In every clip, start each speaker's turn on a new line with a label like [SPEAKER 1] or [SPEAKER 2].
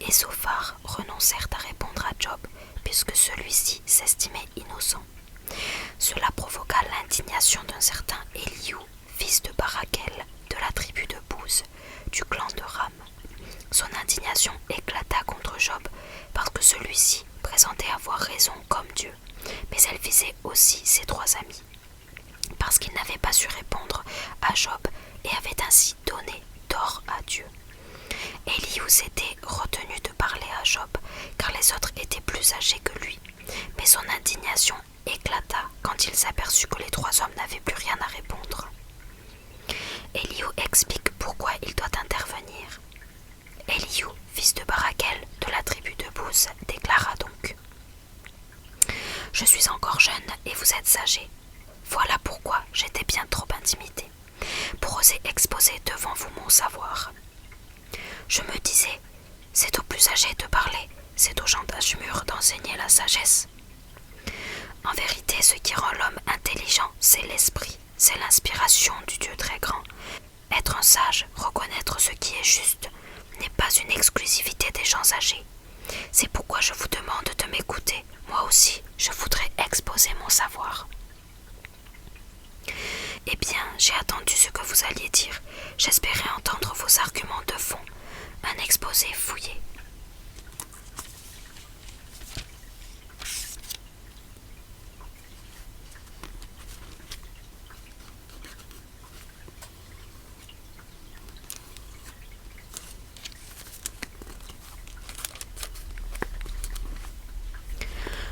[SPEAKER 1] et Zophar renoncèrent à répondre à Job, puisque celui-ci s'estimait innocent. Cela provoqua l'indignation d'un certain Elihu, fils de Barakel, de la tribu de Bouz, du clan de Ram. Son indignation éclata contre Job, parce que celui-ci présentait avoir raison comme Dieu, mais elle visait aussi ses 3 amis, parce qu'il n'avait pas su répondre à Job et avait ainsi donné tort à Dieu. Elihu s'était retenu de parler à Job, car les autres étaient plus âgés que lui, mais son indignation éclata quand il s'aperçut que les 3 hommes n'avaient plus rien à répondre. Elihu explique pourquoi il doit intervenir. Elihu, fils de Barakel, de la tribu de Bouz, déclara donc: « Je suis encore jeune et vous êtes âgés. Voilà pourquoi j'étais bien trop intimidé pour oser exposer devant vous mon savoir. Je me disais, c'est aux plus âgés de parler, c'est aux gens d'âge mûr d'enseigner la sagesse. En vérité, ce qui rend l'homme intelligent, c'est l'esprit, c'est l'inspiration du Dieu très grand. Être un sage, reconnaître ce qui est juste, n'est pas une exclusivité des gens âgés. C'est pourquoi je vous demande de m'écouter. Moi aussi, je voudrais exposer mon savoir. » Eh bien, j'ai attendu ce que vous alliez dire. J'espérais entendre vos arguments de fond, un exposé fouillé.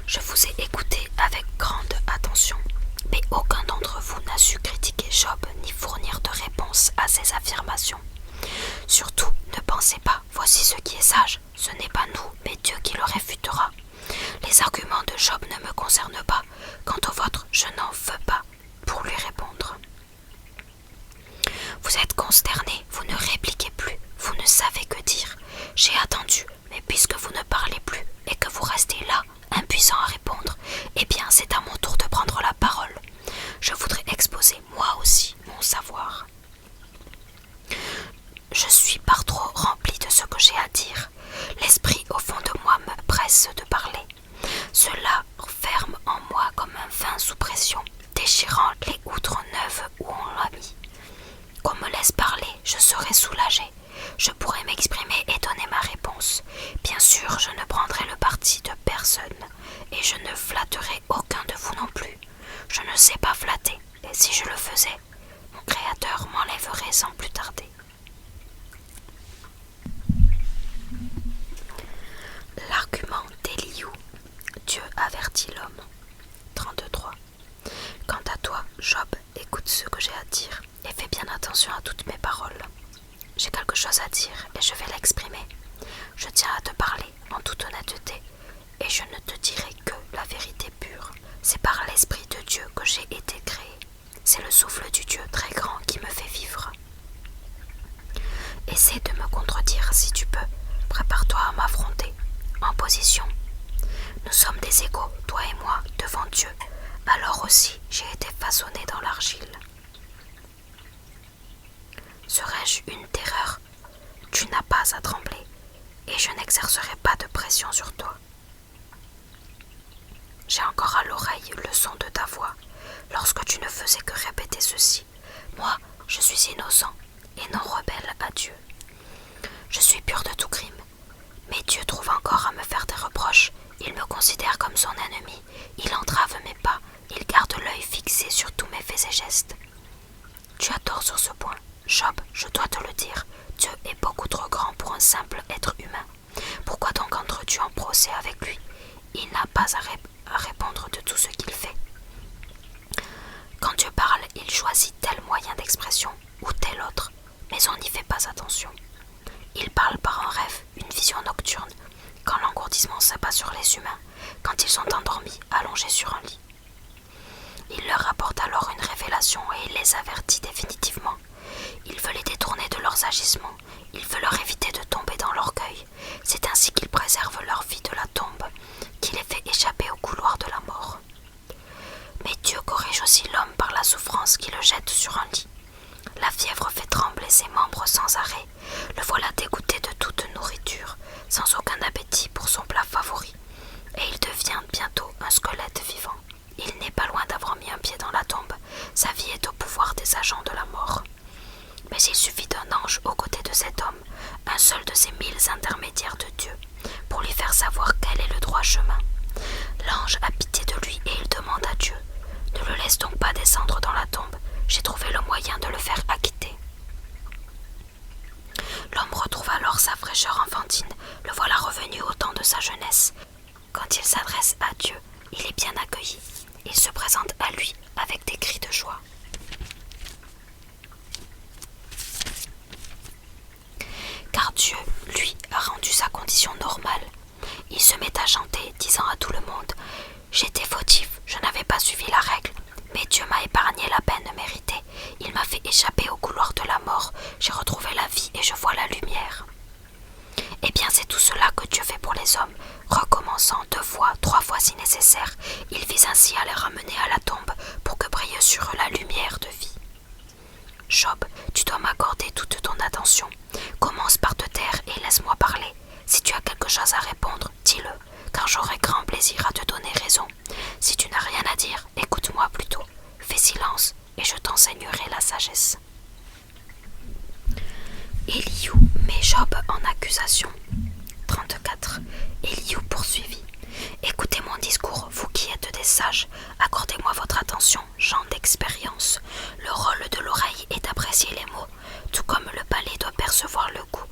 [SPEAKER 1] Je vous ai écouté avec grande attention, mais aucun d'entre vous n'a su critiquer Job ni fournir de réponse à ses affirmations. Surtout, ne pensez pas, voici ce qui est sage, ce n'est pas nous, mais Dieu qui le réfutera. Les arguments de Job ne me concernent pas, quant au vôtre, je n'en veux pas pour lui répondre. Vous êtes consterné, vous ne répliquez plus, vous ne savez que dire. J'ai attendu, mais puisque vous ne parlez plus et que vous restez là, impuissant à répondre, eh bien c'est à mon tour de prendre la parole. Je voudrais exposer moi aussi mon savoir. Je suis par trop rempli de ce que j'ai à dire. L'esprit au fond de moi me presse de parler. Cela ferme en moi comme un vin sous pression, déchirant les outres neuves où on l'a mis. Qu'on me laisse parler, je serai soulagé. Je pourrai m'exprimer et donner ma réponse. Bien sûr, je ne prendrai le parti de personne, et je ne flatterai aucun de vous non plus. Je ne sais pas flatter, et si je le faisais, mon Créateur m'enlèverait sans plus tarder. L'argument d'Elihu. Dieu avertit l'homme. 33. Quant à toi, Job, écoute ce que j'ai à dire, et fais bien attention à toutes mes paroles. J'ai quelque chose à dire, et je vais l'exprimer. Je tiens à te parler en toute honnêteté, et je ne te dirai que la vérité pure. C'est par l'Esprit de Dieu que j'ai été créé. C'est le souffle du Dieu très grand qui me fait vivre. Essaie de me contredire si tu peux. Prépare-toi à m'affronter. En position. Nous sommes des égaux, toi et moi, devant Dieu. Alors aussi, j'ai été façonné dans l'argile. Serais-je une terreur? Tu n'as pas à trembler, et je n'exercerai pas de pression sur toi. J'ai encore à l'oreille le son de ta voix, lorsque tu ne faisais que répéter ceci. Moi, je suis innocent, et non rebelle à Dieu. Je suis pur de tout crime, mais Dieu trouve encore à me faire des reproches. Il me considère comme son ennemi, il entrave mes pas, il garde l'œil fixé sur tous mes faits et gestes. Tu as tort sur ce point. Job, je dois te le dire, Dieu est beaucoup trop grand pour un simple être humain. Pourquoi donc entres-tu en procès avec lui? Il n'a pas à répondre de tout ce qu'il fait. Quand Dieu parle, il choisit tel moyen d'expression ou tel autre, mais on n'y fait pas attention. Il parle par un rêve, une vision nocturne, quand l'engourdissement s'abat sur les humains, quand ils sont endormis, allongés sur un lit. Il leur apporte alors une révélation et il les avertit définitivement. Il veut les détourner de leurs agissements, il veut leur éviter de tomber dans l'orgueil. C'est ainsi qu'il préserve leur vie de la tombe, qu'il les fait échapper au couloir de la mort. Mais Dieu corrige aussi l'homme par la souffrance qui le jette sur un lit. La fièvre fait trembler ses membres sans arrêt. Le voilà dégoûté de toute nourriture, sans aucun ces 1000 intermédiaires de Dieu pour lui faire savoir quel est le droit chemin. L'ange a pitié de lui et il demande à Dieu: ne le laisse donc pas descendre dans la tombe, j'ai trouvé le moyen de le faire acquitter. L'homme retrouve alors sa fraîcheur enfantine, le voilà revenu au temps de sa jeunesse. Quand il s'adresse à Dieu, il est bien accueilli. Il se présente à lui avec des cris de joie. Car Dieu, lui, a rendu sa condition normale. Il se met à chanter, disant à tout le monde: j'étais fautif, je n'avais pas suivi la règle, mais Dieu m'a épargné la peine méritée. Il m'a fait échapper au couloir de la mort. J'ai retrouvé la vie et je vois la lumière. Eh bien, c'est tout cela que Dieu fait pour les hommes, recommençant 2 fois, 3 fois si nécessaire. Il vise ainsi à les ramener à la tombe pour que brille sur eux la lumière de vie. Job, tu dois m'accorder toute ton attention. Commence par te taire et laisse-moi parler. Si tu as quelque chose à répondre, dis-le, car j'aurai grand plaisir à te donner raison. Si tu n'as rien à dire, écoute-moi plutôt. Fais silence et je t'enseignerai la sagesse. Elihu met Job en accusation. 34. Elihu poursuivit: écoutez mon discours, vous qui êtes des sages. Accordez-moi votre attention, gens d'expérience. Le rôle de l'oreille est d'apprécier les mots, tout comme le palais doit percevoir le goût.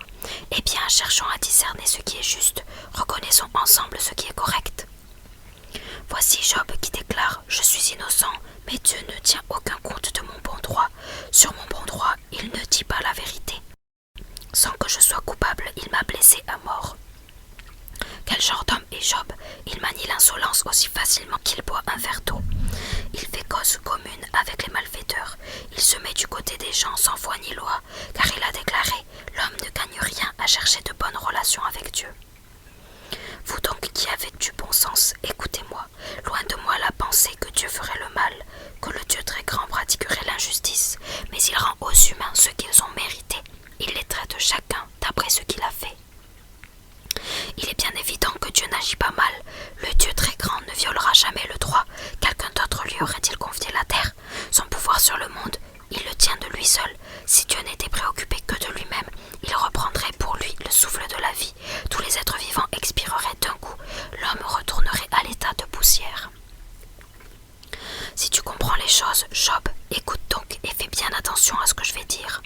[SPEAKER 1] Eh bien, cherchons à discerner ce qui est juste. Reconnaissons ensemble ce qui est correct. Voici Job qui déclare: je suis innocent, mais Dieu ne tient aucun compte de mon bon droit. Sur mon bon droit, il ne dit pas la vérité. Sans que je sois coupable, il m'a blessé à mort. Quel genre d'homme est Job? Il manie l'insolence aussi facilement qu'il boit un verre d'eau. Il fait cause commune avec les malfaiteurs. Il se met du côté des gens sans foi ni loi, car il a déclaré: l'homme ne gagne rien à chercher de bonnes relations avec Dieu. Vous donc qui avez du bon sens, écoutez-moi. Loin de moi la pensée que Dieu ferait le mal, que le Dieu très grand pratiquerait l'injustice, mais il rend aux humains ce qu'ils ont mérité. Il les traite chacun d'après ce qu'il a fait. Il est bien évident que Dieu n'agit pas mal. Le Dieu très grand ne violera jamais le droit. Quelqu'un d'autre lui aurait-il confié la terre? Son pouvoir sur le monde, il le tient de lui seul. Si Dieu n'était préoccupé que de lui-même, il reprendrait pour lui le souffle de la vie. Tous les êtres vivants expireraient d'un coup. L'homme retournerait à l'état de poussière. Si tu comprends les choses, Job, écoute donc et fais bien attention à ce que je vais dire.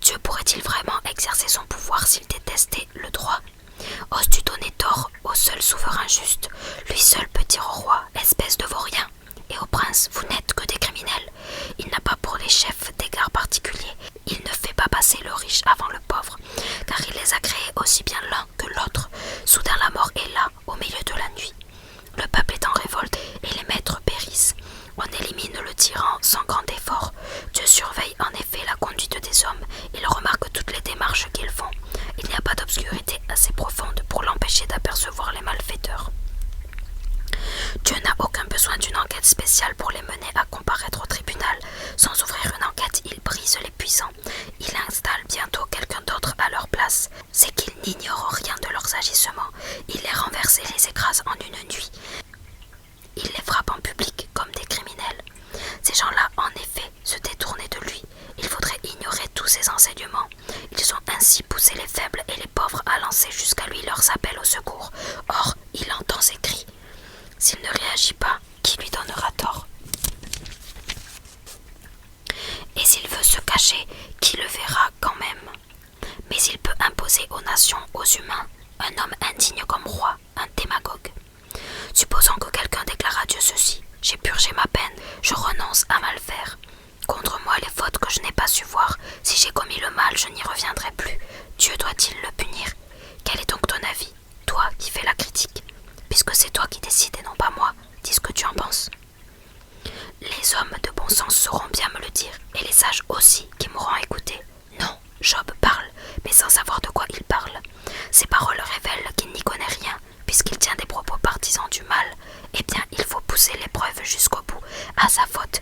[SPEAKER 1] Dieu pourrait-il vraiment exercer son pouvoir s'il détestait le droit? Oses-tu donner tort au seul souverain juste? Lui seul peut dire au roi: espèce de vaurien, et au prince: vous n'êtes que des criminels. Il n'a pas pour les chefs d'égard particulier. Il ne fait pas passer le riche avant le pauvre, car il les a créés aussi bien l'un que l'autre. Soudain la mort est là, au milieu de la nuit. Le peuple est en révolte et les maîtres périssent. On élimine le tyran sans grand effort. Dieu surveille en effet la conduite des hommes. Il remarque toutes les démarches qu'ils font. Il n'y a pas d'obscurité assez profonde pour l'empêcher d'apercevoir les malfaiteurs. Dieu n'a aucun besoin d'une enquête spéciale pour les mener à comparaître au tribunal. Sans ouvrir une enquête, il brise les puissants. Il installe bientôt quelqu'un d'autre à leur place. C'est qu'ils n'ignorent rien de leurs agissements. Il les renverse et les écrase en une nuit. Il les frappe en public comme des criminels. Ces gens-là, en effet, se détournaient de lui. Il faudrait ignorer tous ses enseignements. Ils ont ainsi poussé les faibles et les pauvres à lancer jusqu'à lui leurs appels au secours. Or, il entend ses cris. S'il ne réagit pas, qui lui donnera tort? Et s'il veut se cacher, qui le verra quand même? Mais il peut imposer aux nations, aux humains, un homme indigne comme roi, un démagogue. Supposons que quelqu'un déclare à Dieu ceci: j'ai purgé ma peine, je renonce à mal faire. Contre moi les fautes que je n'ai pas su voir, si j'ai commis le mal, je n'y reviendrai plus. Dieu doit-il le punir? Quel est donc ton avis, toi qui fais la critique? Puisque c'est toi qui décides et non pas moi, dis ce que tu en penses. Les hommes de bon sens sauront bien me le dire, et les sages aussi qui m'auront écouté. Non, Job parle, mais sans savoir de quoi il parle. Ses paroles révèlent qu'il n'y connaît rien, puisqu'il tient des propos partisans du mal. Eh bien, il faut pousser l'épreuve jusqu'au bout. À sa faute,